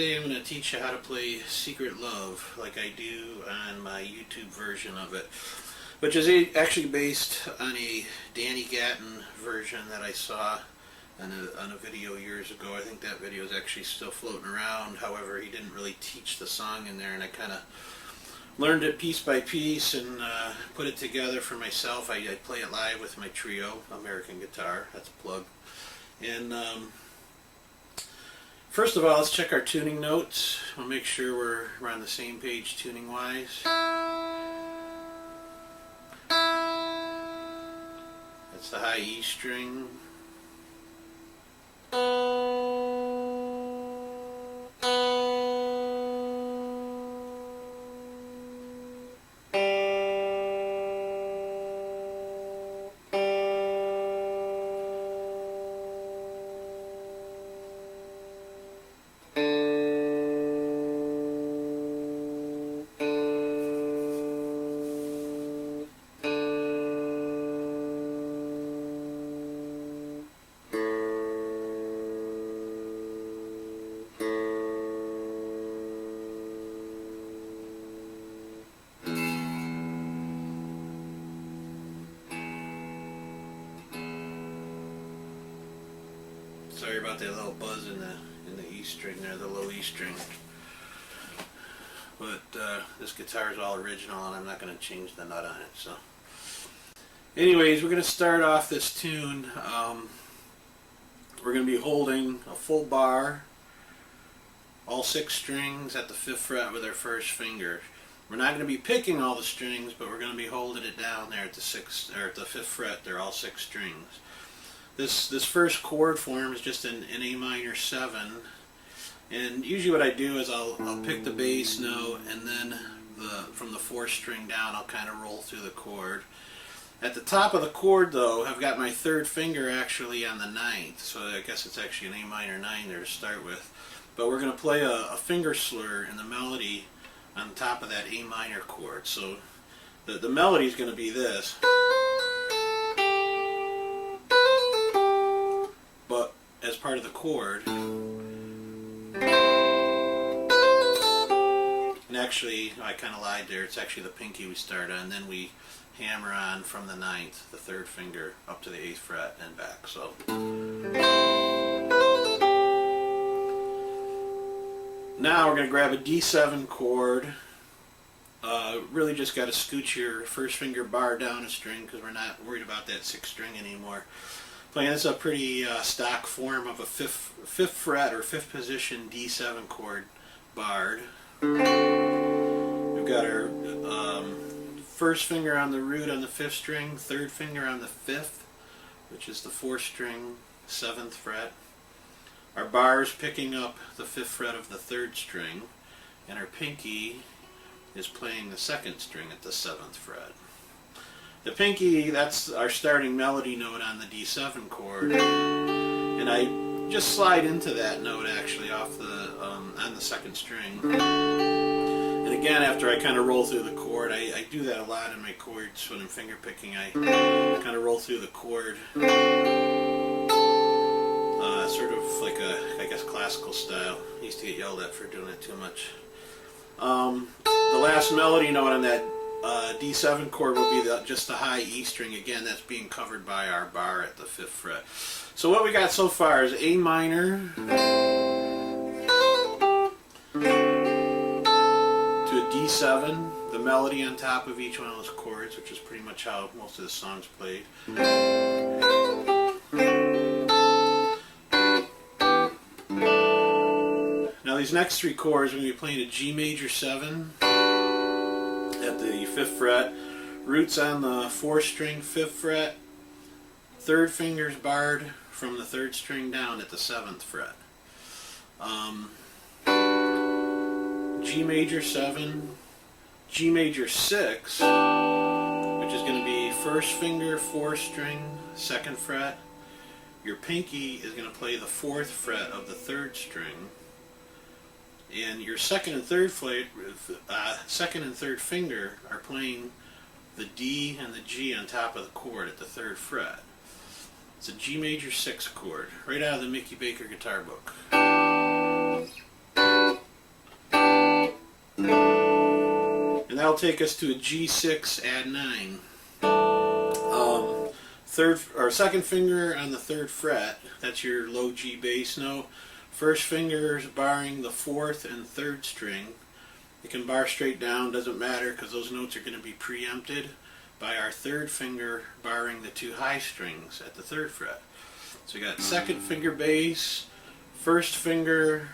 today I'm going to teach you how to play Secret Love like I do on my YouTube version of it, which is actually based on a Danny Gatton version that I saw on a video years ago. I think that video is actually still floating around. However, he didn't really teach the song in there, and I kind of learned it piece by piece and put it together for myself. I play it live with my trio, American guitar. That's a plug. And first of all, let's check our tuning notes. We'll make sure we're on the same page tuning-wise. That's the high E string. Sorry about that little buzz in the E string there, the low E string. But this guitar is all original, and I'm not going to change the nut on it. So, anyways, we're going to start off this tune. We're going to be holding a full bar, all 6 strings at the 5th fret with our first finger. We're not going to be picking all the strings, but we're going to be holding it down there at the 5th fret. They're all 6 strings. This first chord form is just an A minor 7, and usually what I do is I'll pick the bass note, and then from the 4th string down I'll kind of roll through the chord. At the top of the chord, though, I've got my 3rd finger actually on the 9th, so I guess it's actually an A minor 9 there to start with. But we're going to play a finger slur in the melody on top of that A minor chord. So the melody is going to be this. But as part of the chord, and actually I kind of lied there, it's actually the pinky we start on, then we hammer on from the 9th, the 3rd finger, up to the 8th fret and back. So now we're going to grab a D7 chord. Really just got to scooch your first finger bar down a string because we're not worried about that 6th string anymore. Playing this a pretty stock form of a 5th fret or 5th position D7 chord barred. We've got our first finger on the root on the 5th string, 3rd finger on the 5th, which is the 4th string, 7th fret. Our bar is picking up the 5th fret of the 3rd string, and our pinky is playing the 2nd string at the 7th fret. The pinky, that's our starting melody note on the D7 chord, and I just slide into that note actually off on the 2nd string. And again, after I kind of roll through the chord, I do that a lot in my chords when I'm finger picking. I kind of roll through the chord, sort of like I guess classical style. I used to get yelled at for doing it too much. The last melody note on that D7 chord will be just the high E string. Again, that's being covered by our bar at the 5th fret. So what we got so far is A minor to a D7, the melody on top of each one of those chords, which is pretty much how most of the songs played. Now these next 3 chords, we're going to be playing a G major 7 at the 5th fret, roots on the 4th string, 5th fret, 3rd finger's barred from the 3rd string down at the 7th fret. G major 7, G major 6, which is going to be 1st finger, 4th string, 2nd fret. Your pinky is going to play the 4th fret of the 3rd string. And your second and third finger are playing the D and the G on top of the chord at the 3rd fret. It's a G major 6 chord, right out of the Mickey Baker guitar book. that'll take us to a G6 add 9. Second finger on the 3rd fret, that's your low G bass note. First finger is barring the 4th and 3rd string. You can bar straight down, doesn't matter, because those notes are going to be preempted by our 3rd finger barring the 2 high strings at the 3rd fret. So we got second finger bass, first finger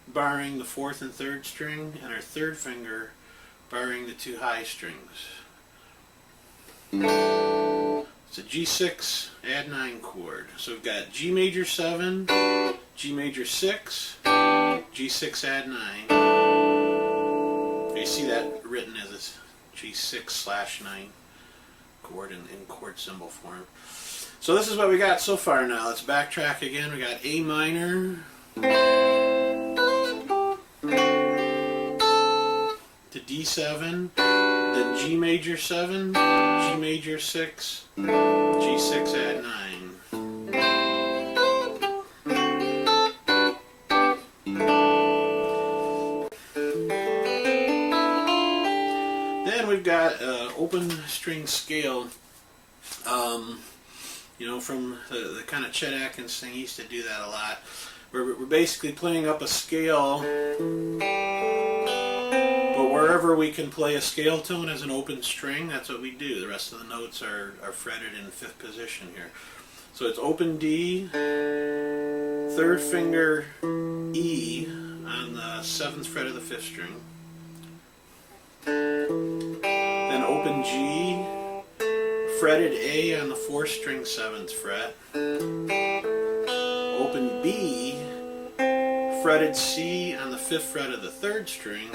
barring the 4th and 3rd string, and our 3rd finger barring the 2 high strings. It's a G6 add 9 chord. So we've got G major 7, G major 6, G6 add 9. You see that written as a G6/9 chord in chord symbol form. So this is what we got so far now. Let's backtrack again. We got A minor to D7, then G major 7, G major 6, G6 add 9. Then we've got open string scale. You know, from the kind of Chet Atkins thing, he used to do that a lot. We're basically playing up a scale, but wherever we can play a scale tone as an open string, that's what we do. The rest of the notes are fretted in 5th position here. So it's open D, 3rd finger E on the 7th fret of the 5th string, then open G, fretted A on the 4th string 7th fret, open B, fretted C on the 5th fret of the 3rd string.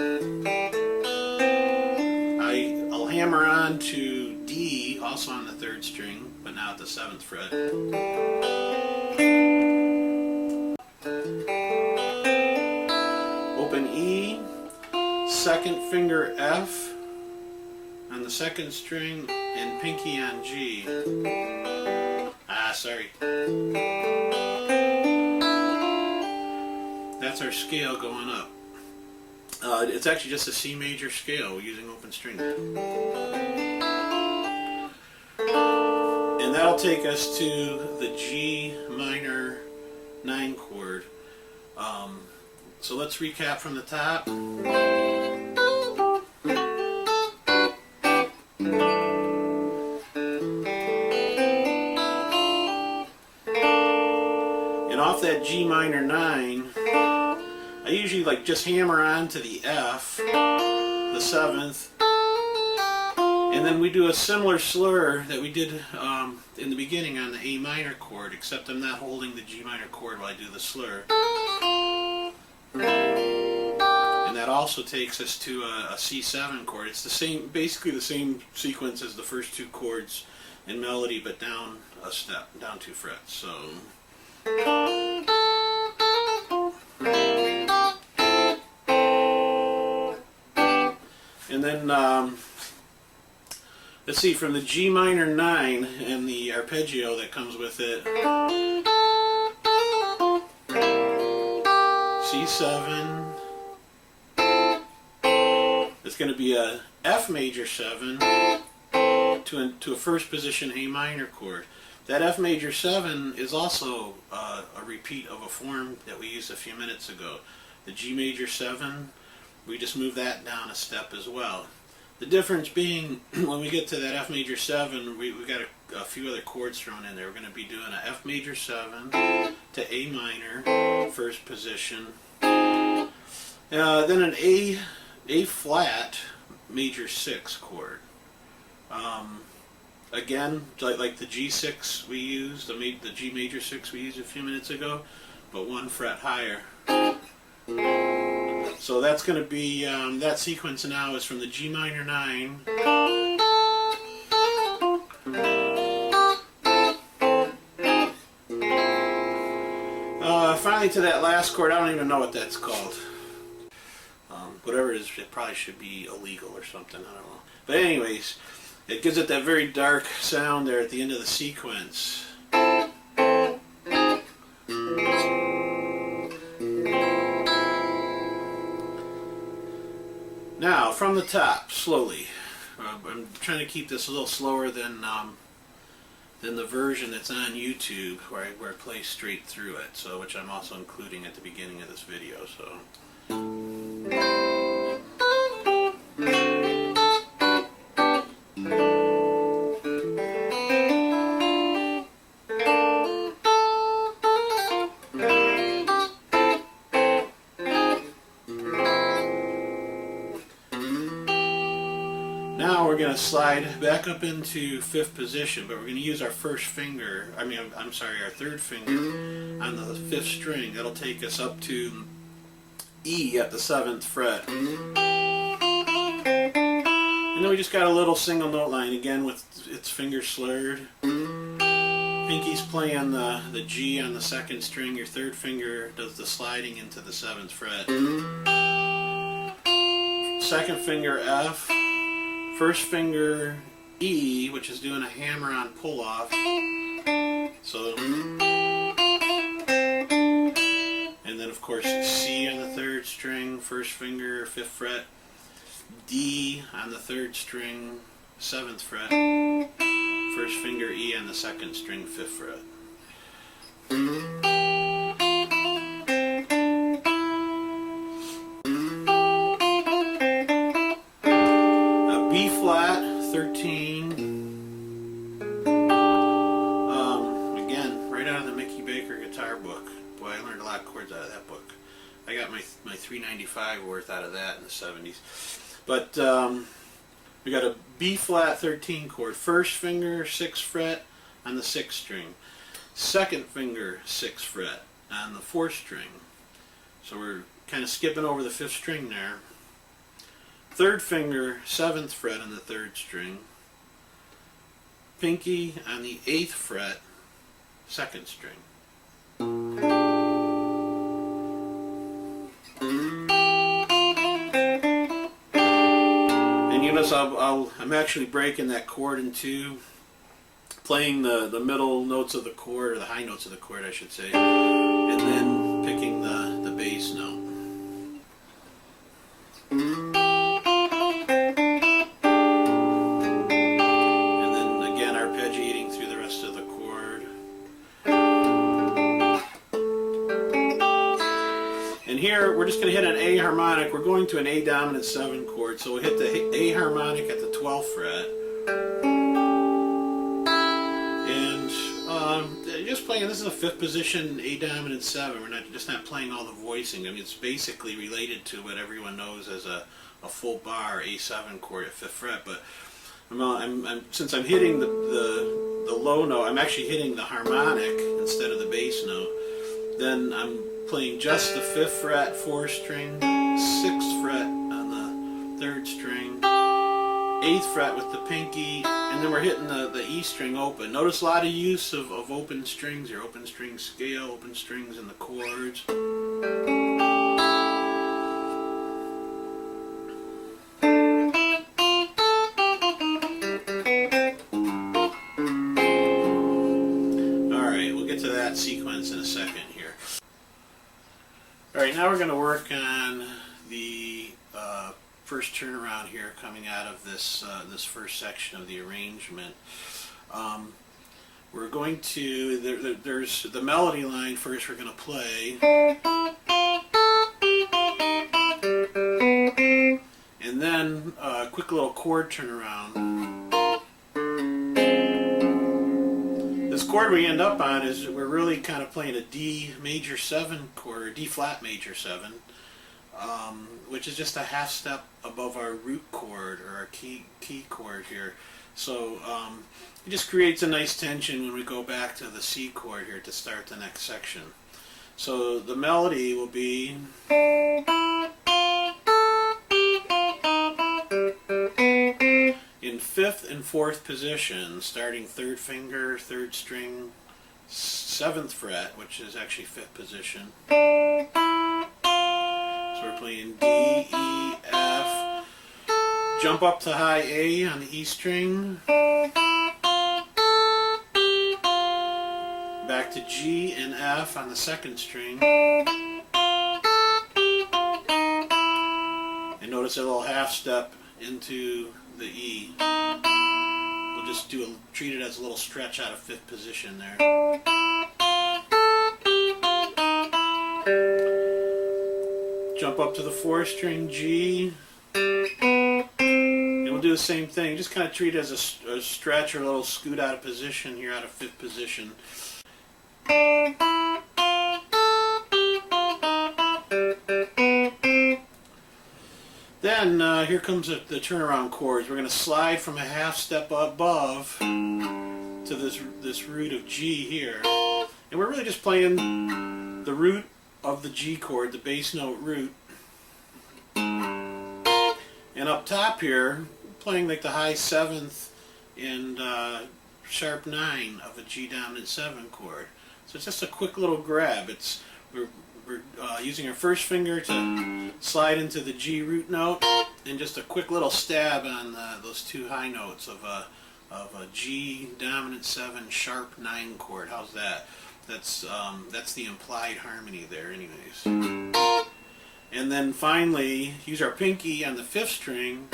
I'll hammer on to D, also on the 3rd string, but now at the 7th fret. Open E, second finger F on the 2nd string, and pinky on G. Sorry. That's our scale going up. It's actually just a C major scale using open string. And that'll take us to the G minor 9 chord. So let's recap from the top. And off that G minor 9, I usually just hammer on to the F, the 7th, and then we do a similar slur that we did in the beginning on the A minor chord, except I'm not holding the G minor chord while I do the slur. And that also takes us to a C7 chord. It's the same, basically the same sequence as the first 2 chords in melody, but down a step, down 2 frets. So. And then, let's see, from the G minor 9 and the arpeggio that comes with it, C7, it's going to be a F major 7 to a first position A minor chord. That F major 7 is also a repeat of a form that we used a few minutes ago. The G major 7, we just move that down a step as well. The difference being, when we get to that F major 7, we got a few other chords thrown in there. We're going to be doing a F major 7 to A minor, first position. Then an A flat major 6 chord. Again, like the G6 we used, the G major 6 we used a few minutes ago, but 1 fret higher. So that's going to be, that sequence now is from the G minor 9 finally to that last chord. I don't even know what that's called. Whatever it is, it probably should be illegal or something, I don't know. But anyways, it gives it that very dark sound there at the end of the sequence. Now, from the top, slowly. I'm trying to keep this a little slower than the version that's on YouTube, where I play straight through it. So, which I'm also including at the beginning of this video. So. Now we're going to slide back up into 5th position, but we're going to use our first finger, I'm sorry, our 3rd finger on the 5th string. That'll take us up to E at the 7th fret. And then we just got a little single note line again with its finger slurred. Pinky's playing the G on the 2nd string. Your 3rd finger does the sliding into the 7th fret. 2nd finger F. 1st finger E, which is doing a hammer-on pull-off. So, and then of course C on the 3rd string, 1st finger, 5th fret. D on the 3rd string, 7th fret. 1st finger E on the 2nd string, 5th fret. B flat, 13. Again, right out of the Mickey Baker guitar book. Boy, I learned a lot of chords out of that book. I got my $3.95 worth out of that in the 70s. But we got a B flat 13 chord. 1st finger, 6th fret on the 6th string. 2nd finger, 6th fret on the 4th string. So we're kind of skipping over the 5th string there. 3rd finger, 7th fret on the 3rd string. Pinky on the 8th fret, 2nd string. And you notice I'm actually breaking that chord in two, playing the middle notes of the chord, or the high notes of the chord I should say, and then picking the bass note. And here we're just going to hit an A harmonic. We're going to an A dominant 7 chord, so we'll hit the A harmonic at the 12th fret. And just playing, this is a 5th position A dominant 7. We're not playing all the voicing. I mean, it's basically related to what everyone knows as a full bar A7 chord at 5th fret. But since I'm hitting the low note, I'm actually hitting the harmonic instead of the bass note. Then I'm playing just the 5th fret, 4th string, 6th fret on the 3rd string, 8th fret with the pinky, and then we're hitting the E string open. Notice a lot of use of open strings here, open string scale, open strings in the chords. Alright, we'll get to that sequence in a second here. Alright, now we're going to work on the first turnaround here coming out of this first section of the arrangement. We're going to, there's the melody line first we're going to play. And then a quick little chord turnaround. This chord we end up on is we're really kind of playing a D major 7 chord, or D flat major 7, which is just a half step above our root chord, or our key chord here. So it just creates a nice tension when we go back to the C chord here to start the next section. So the melody will be in 5th and 4th position, starting 3rd finger, 3rd string, 7th fret, which is actually 5th position. So we're playing D, E, F, jump up to high A on the E string, back to G and F on the 2nd string, and notice Notice a little half step into the E. We'll just treat it as a little stretch out of fifth position there. Jump up to the fourth string G. And we'll do the same thing. Just kind of treat it as a stretch or a little scoot out of position here, out of fifth position. Then here comes the turnaround chords. We're going to slide from a half step above to this root of G here. And we're really just playing the root of the G chord, the bass note root. And up top here, playing like the high seventh and sharp 9 of a G dominant 7 chord. So it's just a quick little grab. We're using our first finger to slide into the G root note, and just a quick little stab on those two high notes of a G dominant 7 sharp 9 chord. How's that? That's the implied harmony there, anyways. And then finally, use our pinky on the fifth string,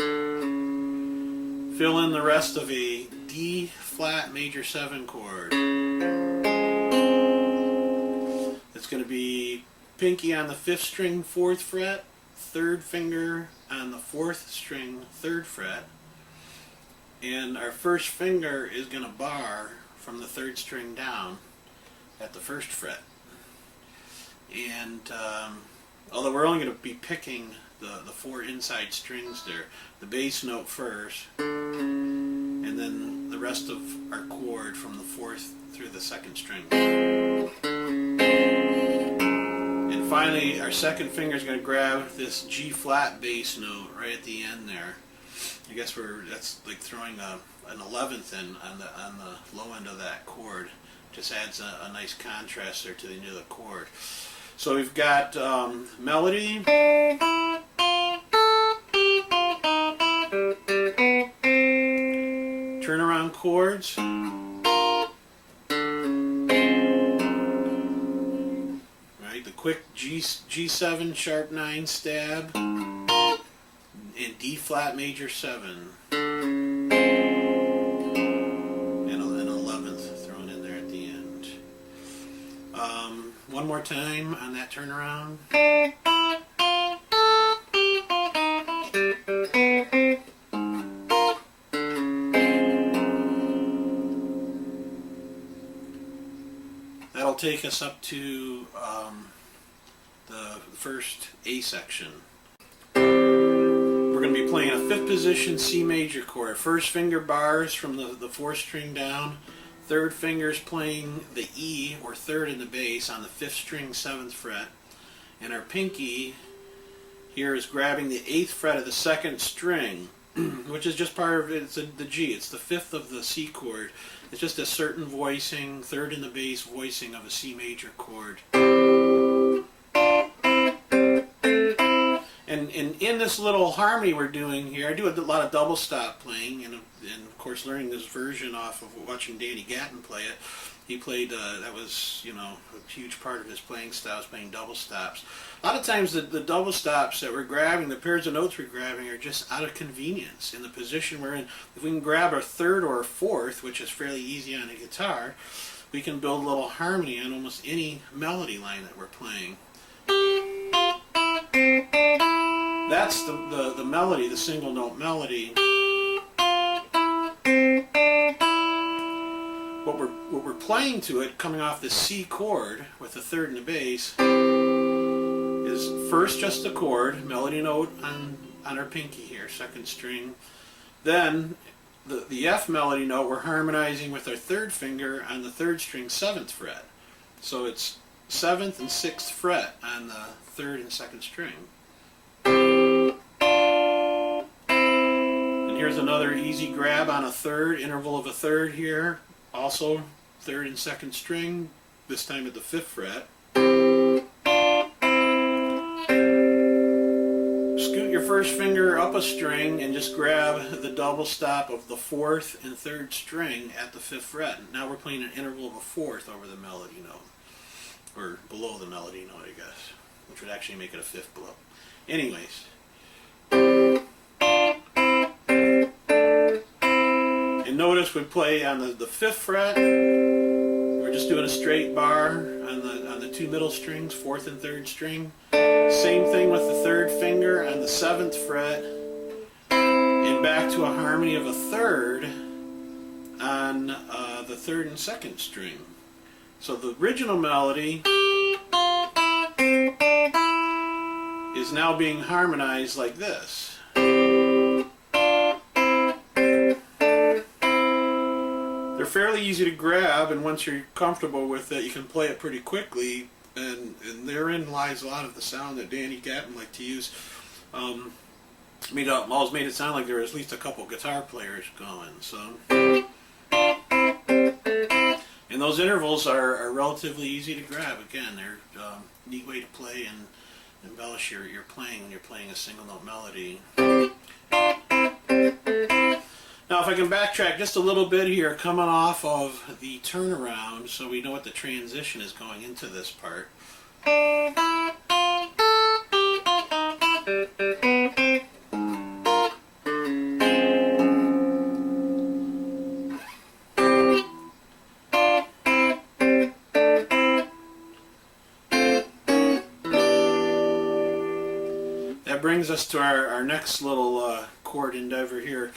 fill in the rest of a D flat major 7 chord. It's going to be pinky on the fifth string, 4th fret, third finger on the 4th string, 3rd fret, and our first finger is going to bar from the 3rd string down at the 1st fret. And although we're only going to be picking the 4 inside strings there, the bass note first, and then the rest of our chord from the 4th through the 2nd string. And finally, our second finger is going to grab this G flat bass note right at the end there. I guess that's like throwing an 11th in on the low end of that chord. Just adds a nice contrast there to the end of the chord. So we've got melody, turnaround chords, right? The quick G7 sharp 9 stab, and D flat major 7. One more time on that turnaround. That'll take us up to the first A section. We're going to be playing a 5th position C major chord. First finger bars from the 4th string down. Third finger's playing the E, or 3rd in the bass, on the 5th string, 7th fret. And our pinky here is grabbing the 8th fret of the 2nd string, which is just part of it. It's the G. It's the 5th of the C chord. It's just a certain voicing, 3rd in the bass voicing of a C major chord. And in this little harmony we're doing here, I do a lot of double stop playing, and of course learning this version off of watching Danny Gatton play it. He played, that was, a huge part of his playing style, is playing double stops. A lot of times the double stops that we're grabbing, the pairs of notes we're grabbing, are just out of convenience in the position we're in. If we can grab our 3rd or 4th, which is fairly easy on a guitar, we can build a little harmony on almost any melody line that we're playing. That's the melody, the single note melody. What we're playing to it, coming off the C chord with the 3rd in the bass, is first just the chord, melody note on our pinky here, 2nd string. Then the F melody note we're harmonizing with our 3rd finger on the 3rd string, 7th fret. So it's 7th and 6th fret on the 3rd and 2nd string. And here's another easy grab on a 3rd, interval of a 3rd here. Also 3rd and 2nd string, this time at the 5th fret. Scoot your first finger up a string and just grab the double stop of the 4th and 3rd string at the 5th fret. Now we're playing an interval of a 4th over the melody note, or below the melody note, I guess, which would actually make it a 5th below. Anyways. course, we play on the 5th fret. We're just doing a straight bar on the 2 middle strings, 4th and 3rd string. Same thing with the 3rd finger on the 7th fret, and back to a harmony of a 3rd on the 3rd and 2nd string. So the original melody is now being harmonized like this. They're fairly easy to grab, and once you're comfortable with it, you can play it pretty quickly, and therein lies a lot of the sound that Danny Gatton liked to use. Always made it sound like there were at least a couple guitar players going. So, and those intervals are relatively easy to grab. Again, they're a neat way to play and embellish your playing when you're playing a single note melody. Now, if I can backtrack just a little bit here, coming off of the turnaround, so we know what the transition is going into this part. That brings us to our next little chord endeavor here.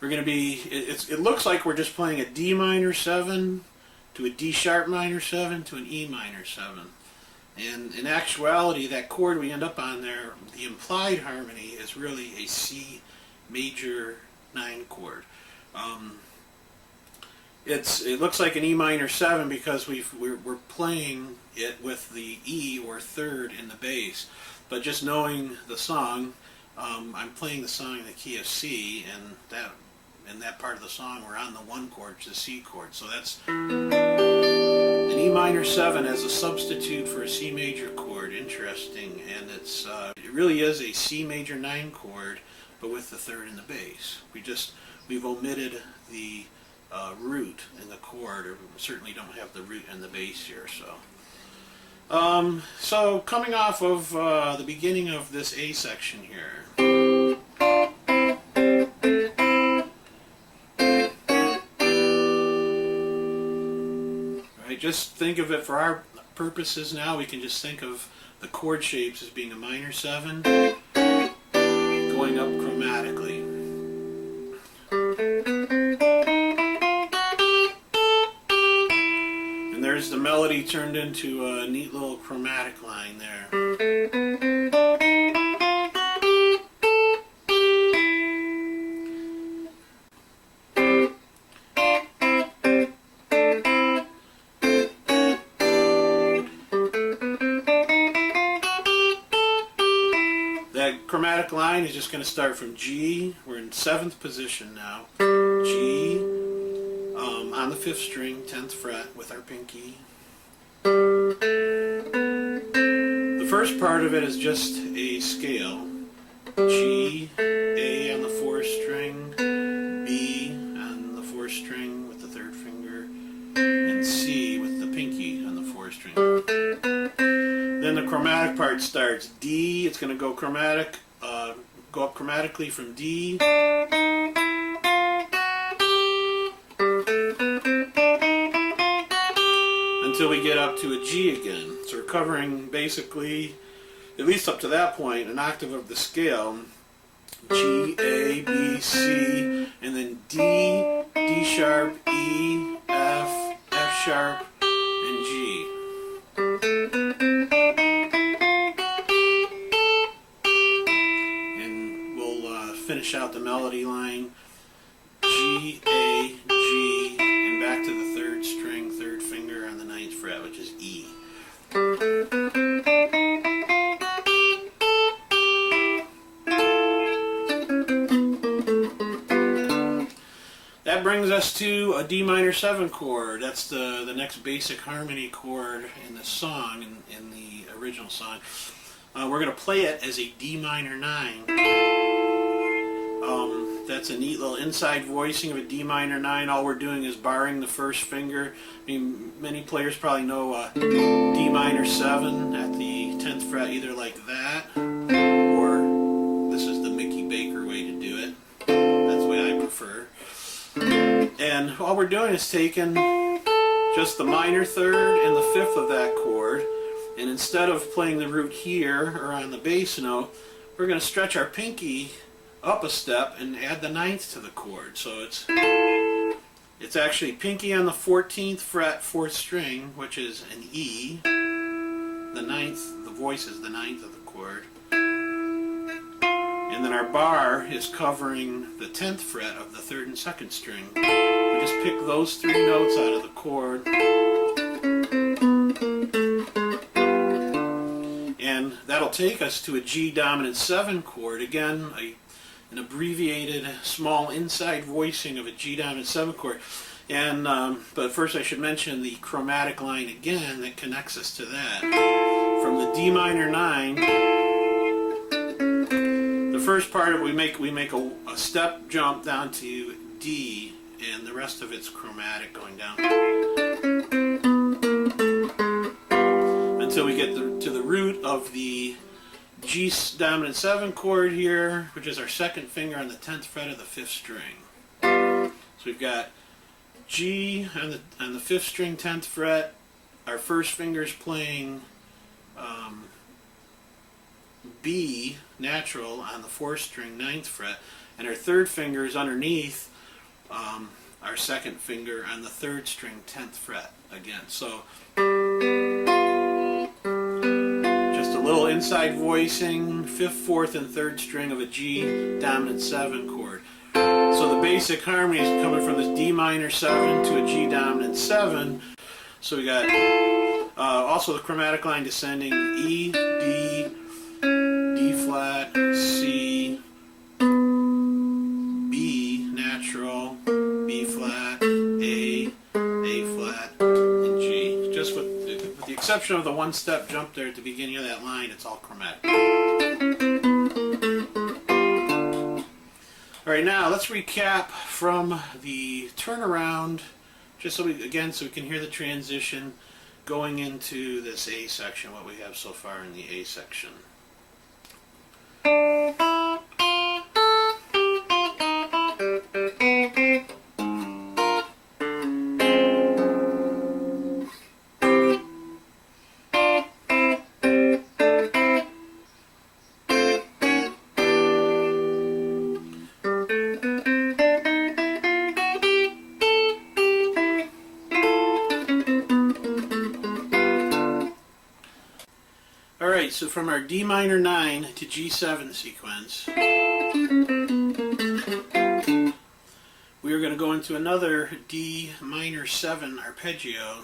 We're going to be, it looks like we're just playing a D minor 7 to a D sharp minor 7 to an E minor 7. And in actuality, that chord we end up on there, the implied harmony is really a C major 9 chord. It looks like an E minor 7 because we're playing it with the E or 3rd in the bass. But just knowing the song, I'm playing the song in the key of C, and in that part of the song we're on the 1 chord, which is the C chord. So that's an E minor 7 as a substitute for a C major chord. Interesting, and it really is a C major 9 chord, but with the 3rd in the bass. We've omitted the root in the chord, or we certainly don't have the root in the bass here. So coming off of the beginning of this A section here. Right, just think of it for our purposes now, we can just think of the chord shapes as being a minor 7 going up chromatically. And there's the melody turned into a neat little chromatic line there. That chromatic line is just going to start from G. We're in 7th position now. G. On the 5th string, 10th fret with our pinky. The first part of it is just a scale. G, A on the 4th string, B on the 4th string with the 3rd finger, and C with the pinky on the 4th string. Then the chromatic part starts. D, it's going to go up chromatically from D. Until we get up to a G again. So we're covering basically, at least up to that point, an octave of the scale. G, A, B, C, and then D, D sharp, E, F, F sharp, and G. And we'll finish out the melody line. G, A, G, and back to the 3rd string, 3rd finger on the 9th fret, which is E. That brings us to a D minor 7 chord. That's the next basic harmony chord in the song, in the original song. We're going to play it as a D minor 9. That's a neat little inside voicing of a D minor 9. All we're doing is barring the 1st finger. I mean, many players probably know D minor 7 at the 10th fret, either like that, or this is the Mickey Baker way to do it. That's the way I prefer. And all we're doing is taking just the minor third and the fifth of that chord, and instead of playing the root here or on the bass note, we're going to stretch our pinky up a step and add the ninth to the chord. So it's actually pinky on the 14th fret, 4th string, which is an E. The ninth, the voice is the ninth of the chord. And then our bar is covering the 10th fret of the 3rd and 2nd string. We just pick those 3 notes out of the chord. And that'll take us to a G dominant 7 chord. Again, an abbreviated small inside voicing of a G dominant 7 chord. And but first I should mention the chromatic line again that connects us to that. From the D minor 9, the first part of it we make a step jump down to D, and the rest of it's chromatic going down until we get to the root of the G dominant 7 chord here, which is our 2nd finger on the 10th fret of the 5th string. So we've got G on the 5th string, 10th fret. Our first finger is playing B natural on the 4th string, 9th fret, and our 3rd finger is underneath our 2nd finger on the 3rd string, 10th fret again. So just a little inside voicing, 5th, 4th, and 3rd string of a G dominant 7 chord. So the basic harmony is coming from this D minor 7 to a G dominant 7. So we got also the chromatic line descending E, D, D flat, C, B natural, B flat, A flat, and G. Just with the exception of the one step jump there at the beginning of that line, it's all chromatic. Alright, now let's recap from the turnaround, just so we can hear the transition going into this A section, what we have so far in the A section. Alright, so from our D minor 9 to G7 sequence, we are going to go into another D minor 7 arpeggio.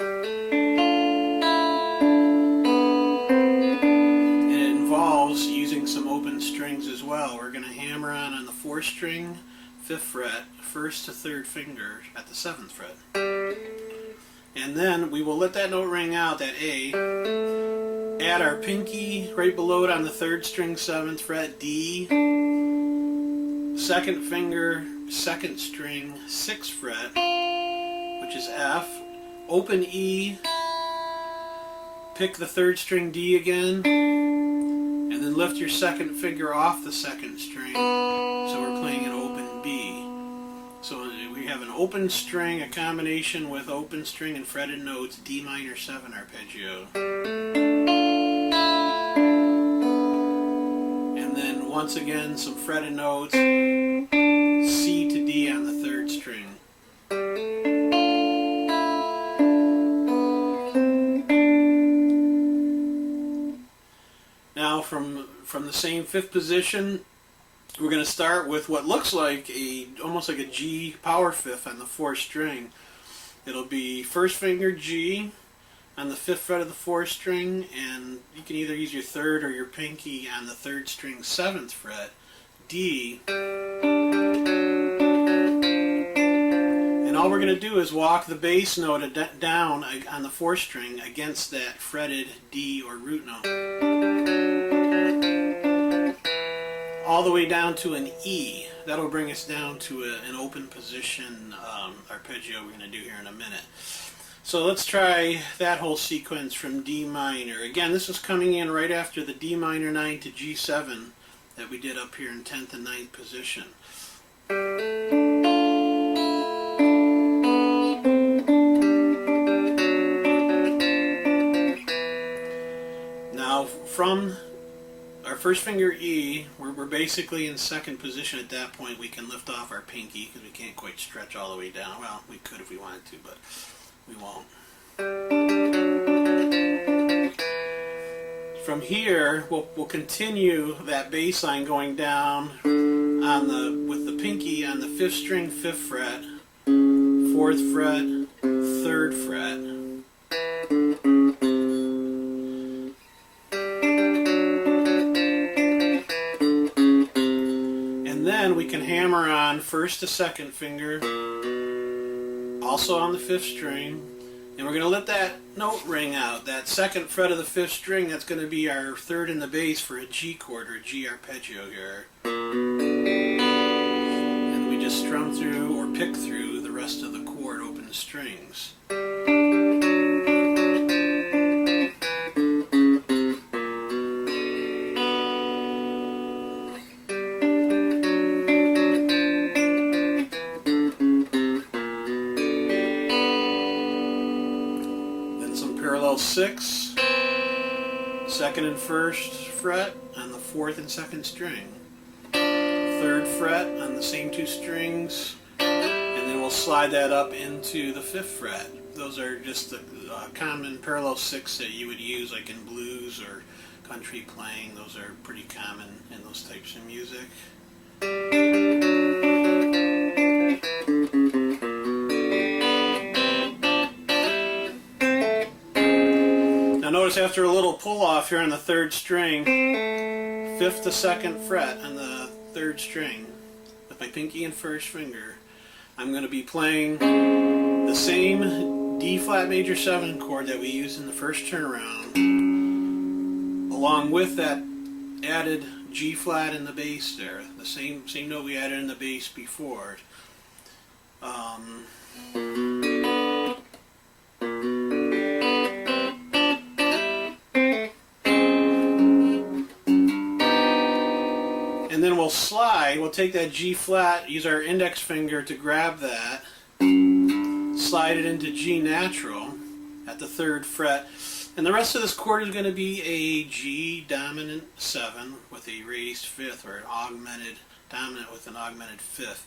And it involves using some open strings as well. We're going to hammer on the 4th string, 5th fret, 1st to 3rd finger at the 7th fret. And then we will let that note ring out, that A. Add our pinky right below it on the 3rd string, 7th fret, D, 2nd finger, 2nd string, 6th fret, which is F, open E, pick the 3rd string D again, and then lift your 2nd finger off the 2nd string, so we're playing an open B. So we have an open string, a combination with open string and fretted notes, D minor 7 arpeggio. Once again, some fretted notes, C to D on the 3rd string. Now from the same 5th position, we're going to start with what looks like almost like a G power 5th on the 4th string. It'll be 1st finger G on the 5th fret of the 4th string, and you can either use your 3rd or your pinky on the 3rd string, 7th fret, D. And all we're going to do is walk the bass note down on the 4th string against that fretted D or root note, all the way down to an E. That'll bring us down to an open position arpeggio we're going to do here in a minute. So let's try that whole sequence from D minor. Again, this is coming in right after the D minor 9 to G7 that we did up here in 10th and 9th position. first finger E, we're basically in second position at that point. We can lift off our pinky because we can't quite stretch all the way down. Well, we could if we wanted to, but we won't. From here, we'll continue that bass line going down with the pinky on the 5th string, 5th fret, 4th fret, 3rd fret. And then we can hammer on 1st to 2nd finger, also on the 5th string. And we're going to let that note ring out. That 2nd fret of the 5th string, that's going to be our 3rd in the bass for a G chord or a G arpeggio here. And we just strum through or pick through the rest of the chord, open the strings. Parallel 6, 2nd and 1st fret on the 4th and 2nd string, 3rd fret on the same 2 strings, and then we'll slide that up into the 5th fret. Those are just the common parallel 6 that you would use like in blues or country playing. Those are pretty common in those types of music. Notice after a little pull off here on the 3rd string, 5th to 2nd fret on the 3rd string with my pinky and 1st finger, I'm going to be playing the same D flat major 7 chord that we used in the first turnaround, along with that added G flat in the bass there, the same note we added in the bass before. And then we'll slide, we'll take that G flat, use our index finger to grab that, slide it into G natural at the 3rd fret, and the rest of this chord is going to be a G dominant 7 with a raised 5th, or an augmented dominant with an augmented 5th.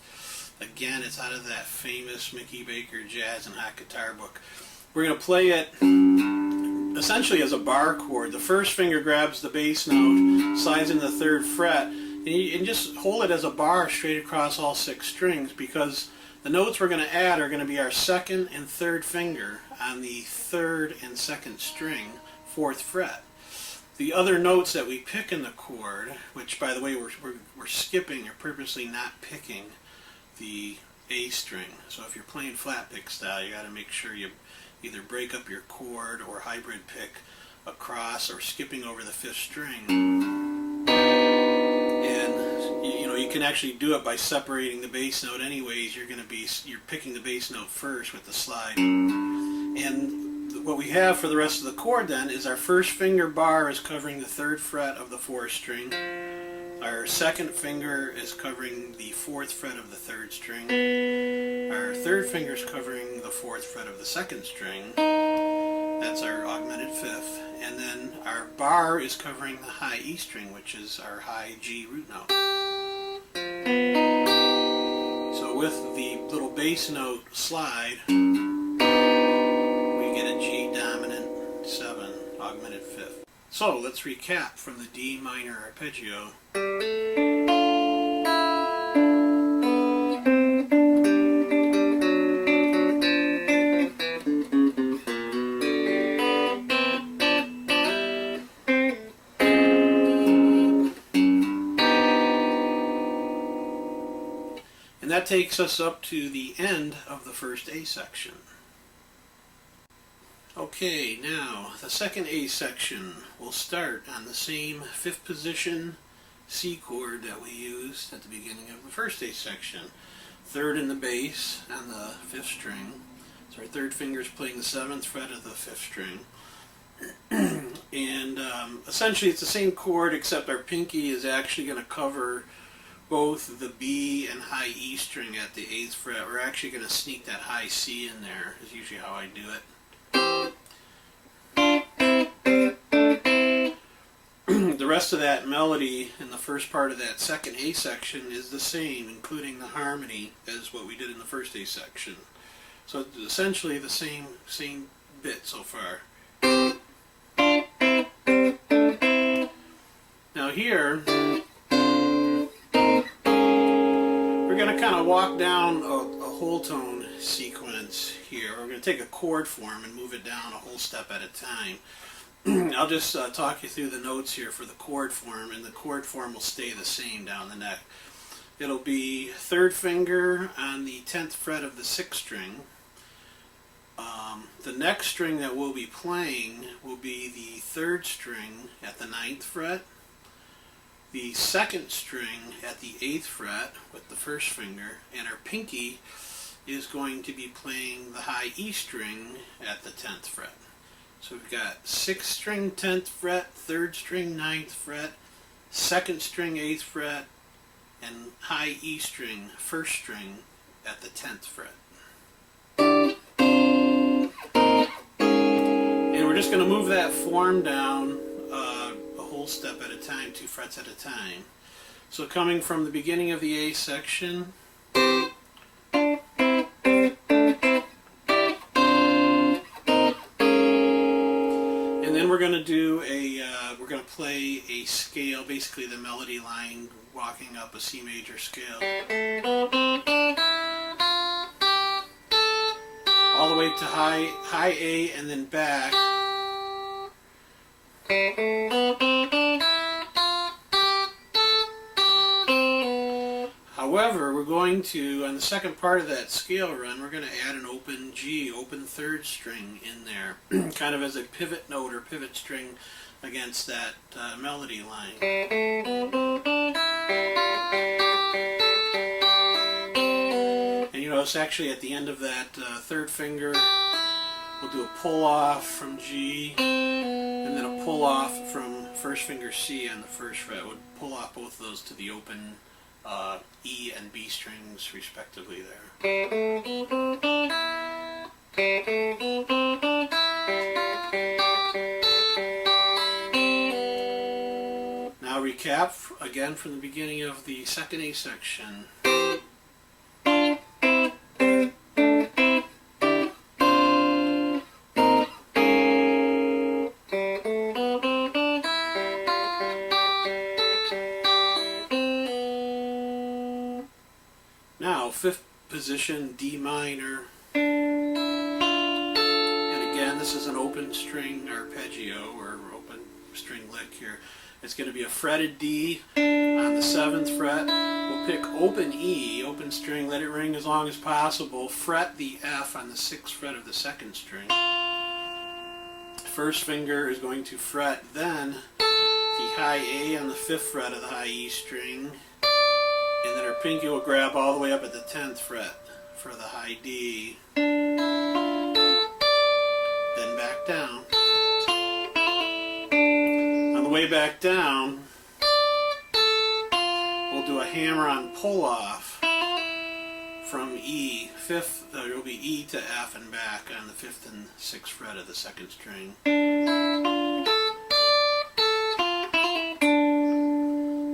Again, it's out of that famous Mickey Baker Jazz and Hot Guitar book. We're going to play it essentially as a bar chord. The 1st finger grabs the bass note, slides into the 3rd fret, and just hold it as a bar straight across all 6 strings, because the notes we're going to add are going to be our 2nd and 3rd finger on the 3rd and 2nd string, 4th fret. The other notes that we pick in the chord, which by the way we're skipping or purposely not picking the A string. So if you're playing flat pick style, you got to make sure you either break up your chord or hybrid pick across or skipping over the 5th string. You can actually do it by separating the bass note anyways. You're picking the bass note first with the slide. And what we have for the rest of the chord then is our 1st finger bar is covering the 3rd fret of the 4th string. Our 2nd finger is covering the 4th fret of the 3rd string. Our 3rd finger is covering the 4th fret of the 2nd string. That's our augmented 5th. And then our bar is covering the high E string, which is our high G root note. So with the little bass note slide, we get a G dominant 7 augmented 5th. So let's recap from the D minor arpeggio. And that takes us up to the end of the first A section. Okay, now the second A section will start on the same 5th position C chord that we used at the beginning of the first A section. 3rd in the bass on the 5th string. So our 3rd finger is playing the 7th fret of the 5th string. And essentially it's the same chord, except our pinky is actually going to cover both the B and high E string at the 8th fret. We're actually going to sneak that high C in there, is usually how I do it. The rest of that melody in the first part of that second A section is the same, including the harmony, as what we did in the first A section. So it's essentially the same bit so far. Now here, we're going to kind of walk down a whole tone sequence here. We're going to take a chord form and move it down a whole step at a time. I'll just talk you through the notes here for the chord form, and the chord form will stay the same down the neck. It'll be third finger on the 10th fret of the 6th string. The next string that we'll be playing will be the 3rd string at the 9th fret, the 2nd string at the 8th fret with the 1st finger, and our pinky is going to be playing the high E string at the 10th fret. So we've got 6th string 10th fret, 3rd string 9th fret, 2nd string 8th fret, and high E string 1st string at the 10th fret. And we're just going to move that form down a whole step at a time, 2 frets at a time. So coming from the beginning of the A section, we're going to do we're going to play a scale, basically the melody line walking up a C major scale, all the way to high A and then back. However, we're going to, on the second part of that scale run, we're going to add an open G, open 3rd string in there, kind of as a pivot note or pivot string against that melody line. And you notice actually at the end of that 3rd finger, we'll do a pull off from G, and then a pull off from 1st finger C on the 1st fret. We'll pull off both of those to the open E and B strings respectively there. Now recap again from the beginning of the second A section. Now, 5th position, D minor. And again, this is an open string arpeggio or open string lick here. It's going to be a fretted D on the 7th fret. We'll pick open E, open string, let it ring as long as possible. Fret the F on the 6th fret of the 2nd string. 1st finger is going to fret then the high A on the 5th fret of the high E string. And then our pinky will grab all the way up at the 10th fret for the high D. Then back down. On the way back down, we'll do a hammer-on pull-off from E. It will be E to F and back on the 5th and 6th fret of the 2nd string.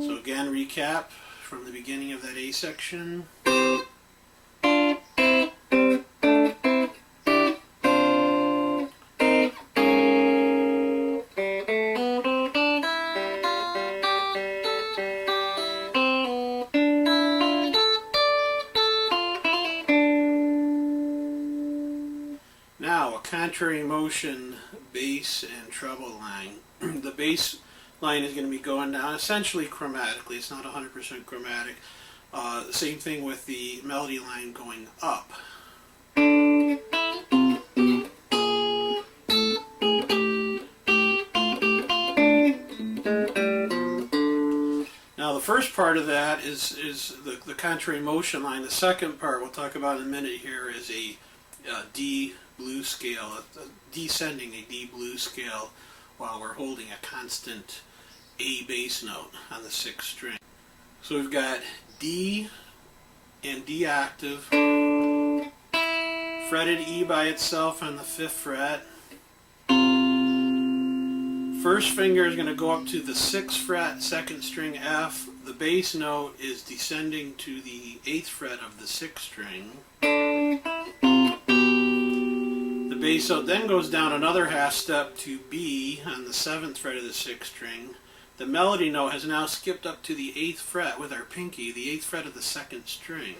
So again, recap from the beginning of that A section. Now, a contrary motion bass and treble line. The bass line is going to be going down essentially chromatically. It's not 100% chromatic. Same thing with the melody line going up. Now the first part of that is the contrary motion line. The second part we'll talk about in a minute here is a D blues scale, descending a D blues scale while we're holding a constant A bass note on the 6th string. So we've got D and D octave, fretted E by itself on the 5th fret, First finger is going to go up to the 6th fret, 2nd string F. The bass note is descending to the 8th fret of the 6th string. The bass note then goes down another half step to B on the 7th fret of the 6th string. The melody note has now skipped up to the 8th fret with our pinky, the 8th fret of the 2nd string.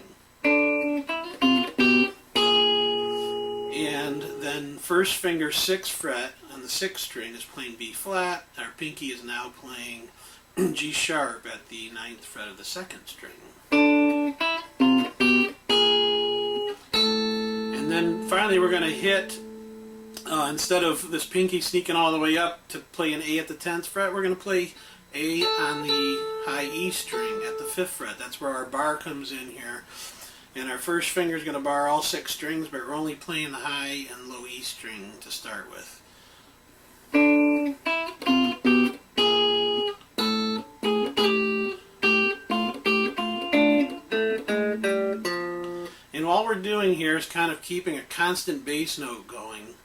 And then first finger 6th fret on the 6th string is playing B flat. Our pinky is now playing G sharp at the 9th fret of the 2nd string. And then finally we're going to hit, instead of this pinky sneaking all the way up to play an A at the 10th fret, we're going to play A on the high E string at the 5th fret. That's where our bar comes in here. And our first finger is going to bar all 6 strings, but we're only playing the high and low E string to start with. And all we're doing here is kind of keeping a constant bass note going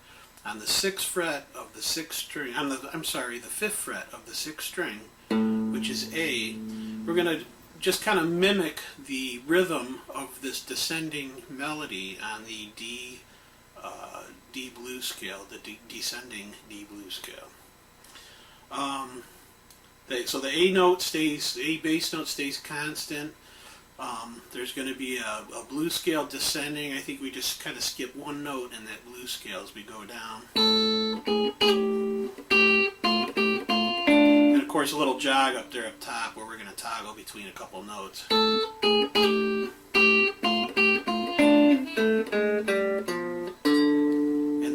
on the 6th fret of the 6th string, the 5th fret of the 6th string, which is A. We're going to just kind of mimic the rhythm of this descending melody on the D blues scale, the descending D blues scale. So the A bass note stays constant. There's going to be a blues scale descending. I think we just kind of skip one note in that blues scale as we go down. And of course a little jog up there up top where we're going to toggle between a couple notes. And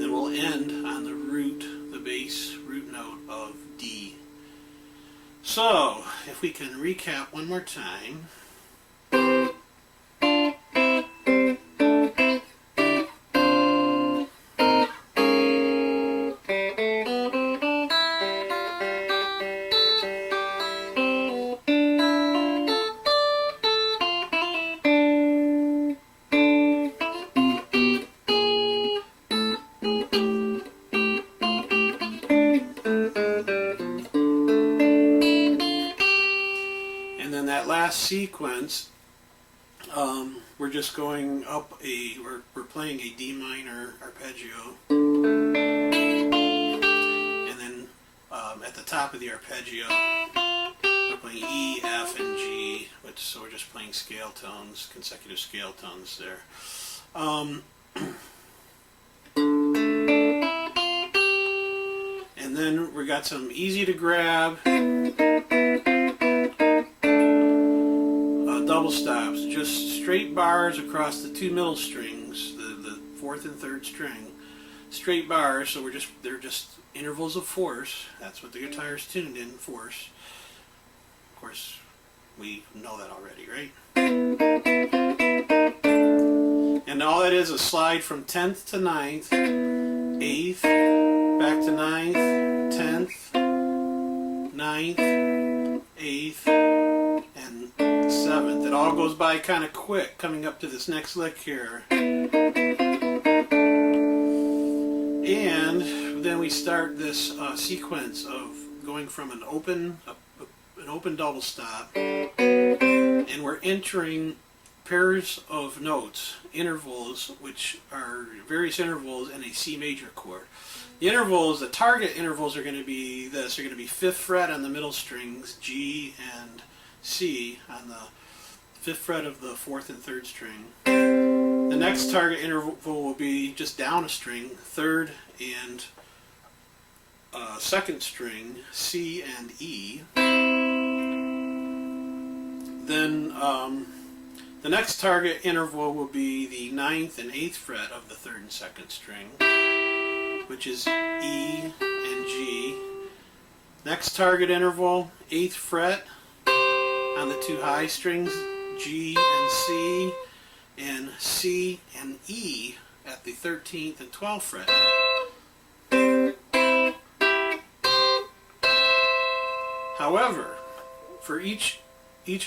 then we'll end on the bass root note of D. So, if we can recap one more time. Sequence, we're just going up we're playing a D minor arpeggio, and then at the top of the arpeggio we're playing E, F, and G, so we're just playing scale tones, consecutive scale tones there. And then we got some easy to grab double stops, just straight bars across the 2 middle strings, the 4th and 3rd string, straight bars. So they're just intervals of force. That's what the guitar is tuned in, force. Of course, we know that already, right? And all that is a slide from 10th to 9th, 8th, back to 9th, 10th, 9th, 8th, and 7th. It all goes by kind of quick coming up to this next lick here. And then we start this sequence of going from an open double stop, and we're entering pairs of notes, intervals, which are various intervals in a C major chord. The target intervals are going to be this. They're going to be 5th fret on the middle strings, G and C on the 5th fret of the 4th and 3rd string. The next target interval will be just down a string, 3rd and 2nd string, C and E. Then the next target interval will be the 9th and 8th fret of the 3rd and 2nd string, which is E and G. Next target interval, 8th fret on the 2 high strings, G and C and E at the 13th and 12th fret. However, for each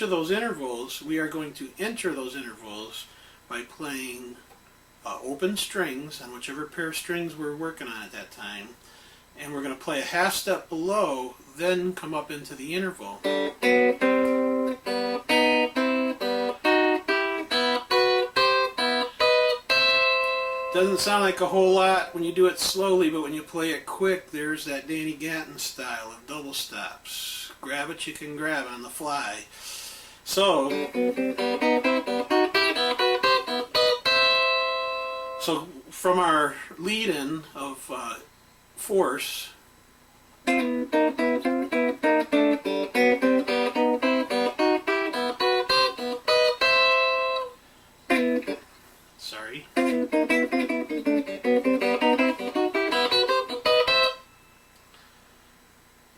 of those intervals, we are going to enter those intervals by playing open strings on whichever pair of strings we're working on at that time, and we're going to play a half step below, then come up into the interval. Doesn't sound like a whole lot when you do it slowly, but when you play it quick, there's that Danny Gatton style of double stops. Grab what you can grab on the fly. So from our lead-in of force, sorry.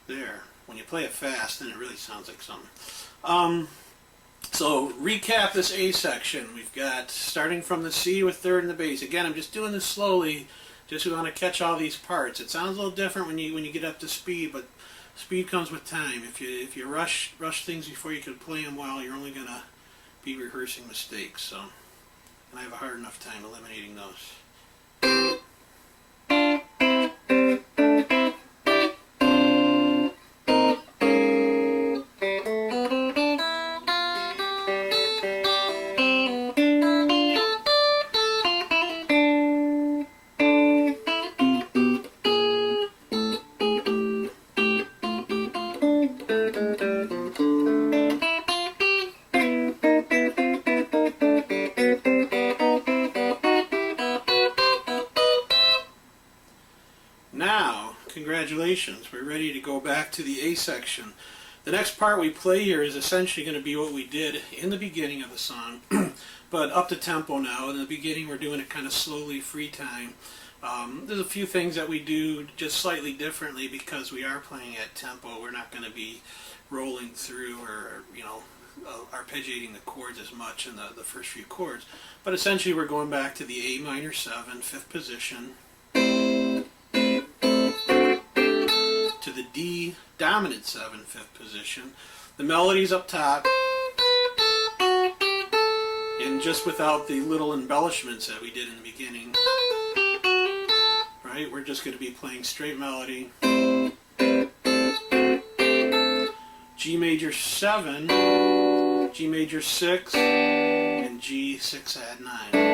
There. When you play it fast, then it really sounds like something. So recap this A section. We've got starting from the C with third and the bass. Again, I'm just doing this slowly. Just we want to catch all these parts. It sounds a little different when you get up to speed, but speed comes with time. If you rush things before you can play them well, you're only gonna be rehearsing mistakes. So, and I have a hard enough time eliminating those. Now, congratulations, we're ready to go back to the A section. The next part we play here is essentially going to be what we did in the beginning of the song, but up to tempo now. In the beginning we're doing it kind of slowly, free time. There's a few things that we do just slightly differently because we are playing at tempo. We're not going to be rolling through or arpeggiating the chords as much in the first few chords. But essentially we're going back to the A minor 7, 5th position, to the D dominant 7, 5th position. The melody's up top, and just without the little embellishments that we did in the beginning, right? We're just going to be playing straight melody. G major 7, G major 6, and G6 add 9.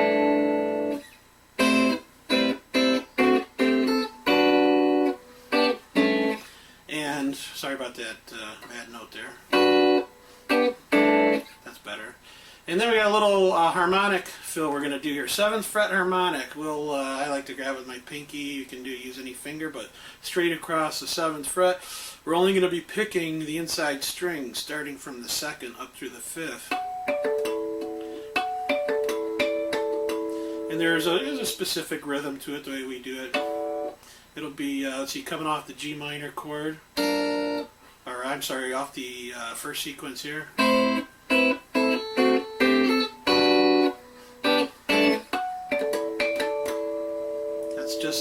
And sorry about that bad note there. That's better. And then we got a little harmonic fill we're going to do here. 7th fret harmonic. I like to grab with my pinky. You can use any finger, but straight across the 7th fret. We're only going to be picking the inside string, starting from the 2nd up through the 5th. And there's a specific rhythm to it, the way we do it. It'll be, let's see, coming off the G minor chord, or I'm sorry, off the first sequence here.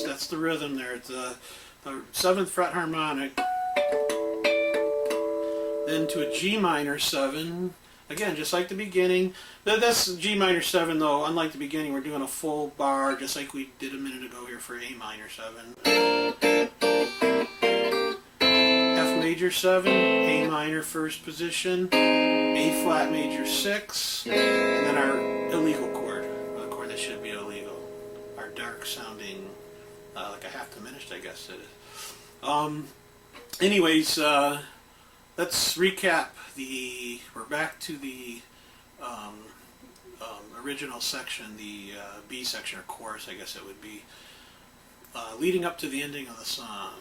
That's the rhythm there. It's the 7th fret harmonic, then to a G minor 7. Again, just like the beginning. That's G minor 7 though. Unlike the beginning, we're doing a full bar just like we did a minute ago here for A minor 7. F major 7, A minor 1st position, A flat major 6, and then our illegal chord, the chord that should be illegal, our dark sounding, like a half diminished, I guess it is. Anyways, let's recap. We're back to the original section, the B section, or chorus, I guess it would be, leading up to the ending of the song.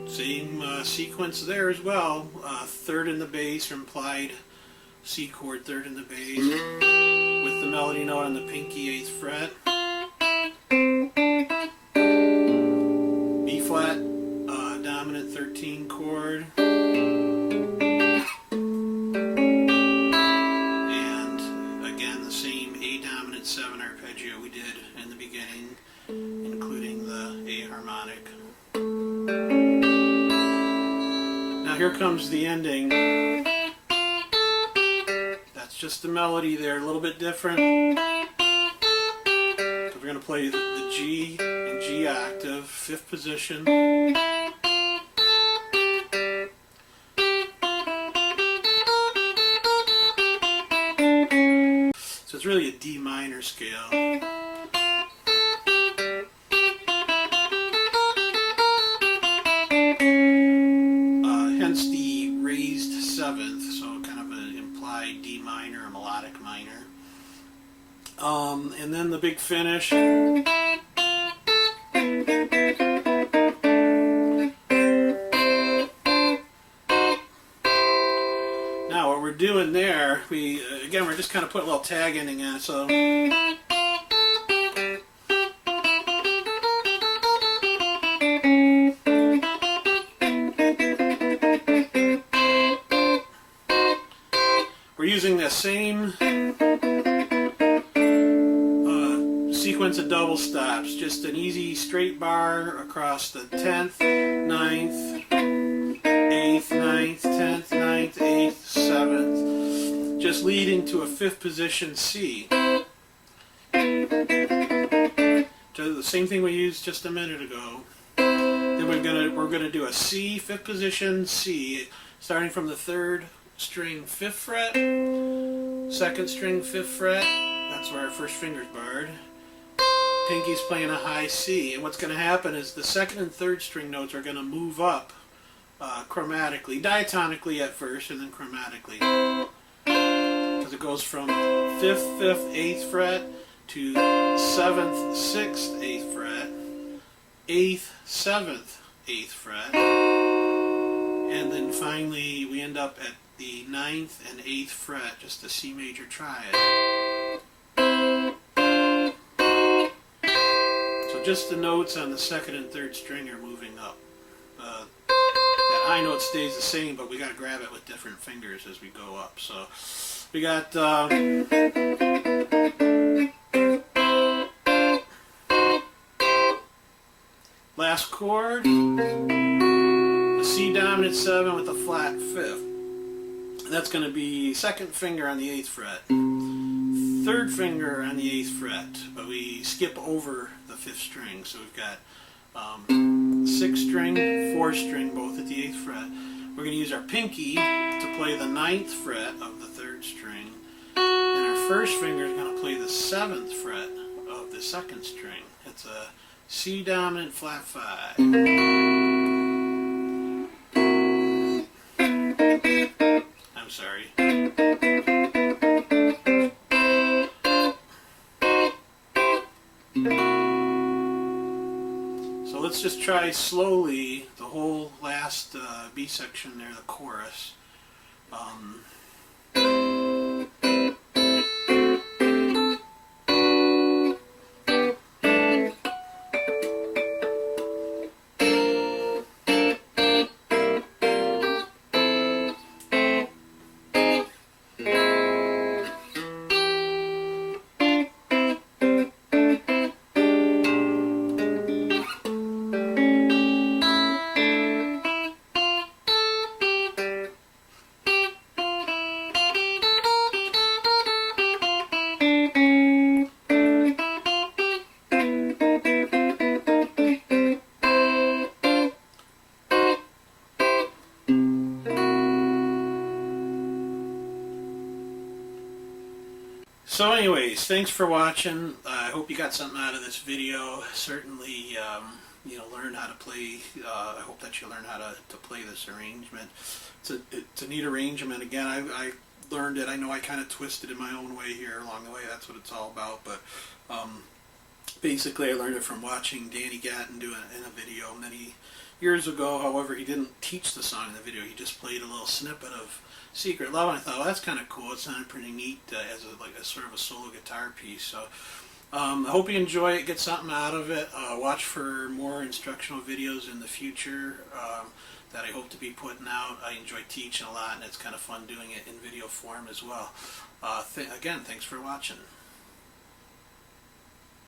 Same sequence there as well. 3rd in the bass, or implied C chord, 3rd in the bass, with the melody note on the pinky 8th fret. B flat, dominant 13 chord. And again, the same A dominant 7 arpeggio we did in the beginning, including the here comes the ending. That's just the melody there, a little bit different. So we're going to play the G and G octave, 5th position. So it's really a D minor scale. Hence the raised 7th, so kind of an implied D minor, a melodic minor. And then the big finish. Now what we're doing there, again we're just kind of putting a little tag ending on it, so we're using the same sequence of double stops, just an easy straight bar across the 10th, 9th, 8th, 9th, 10th, 9th, 8th, 7th, just leading to a 5th position C. So the same thing we used just a minute ago. Then we're gonna do a C, 5th position C, starting from the 3rd string 5th fret, 2nd string 5th fret. That's where our first finger's barred. Pinky's playing a high C, and what's going to happen is the 2nd and 3rd string notes are going to move up chromatically, diatonically at first, and then chromatically. Because it goes from 5th, 5th, 8th fret to 7th, 6th, 8th fret, 8th, 7th, 8th fret, and then finally we end up at the 9th and 8th fret, just a C major triad. Just the notes on the 2nd and 3rd string are moving up. That high note stays the same, but we got to grab it with different fingers as we go up. So we got last chord, a C dominant 7 with a flat 5th. That's going to be 2nd finger on the 8th fret. 3rd finger on the 8th fret, but we skip over the 5th string, so we've got 6th string, 4th string, both at the 8th fret. We're going to use our pinky to play the 9th fret of the 3rd string, and our first finger is going to play the 7th fret of the 2nd string. It's a C dominant flat 5. I'm sorry. So let's just try slowly the whole last B section there, the chorus. So anyways, thanks for watching. I hope you got something out of this video. Certainly, learn how to play. I hope that you learn how to play this arrangement. It's a neat arrangement. Again, I learned it. I know I kind of twisted it my own way here along the way. That's what it's all about. But basically, I learned it from watching Danny Gatton do it in a video many years ago. However, he didn't teach the song in the video. He just played a little snippet of Secret Love, and I thought, well, that's kind of cool. It sounded pretty neat as a sort of a solo guitar piece. So I hope you enjoy it, get something out of it. Watch for more instructional videos in the future that I hope to be putting out. I enjoy teaching a lot, and it's kind of fun doing it in video form as well. Again, thanks for watching.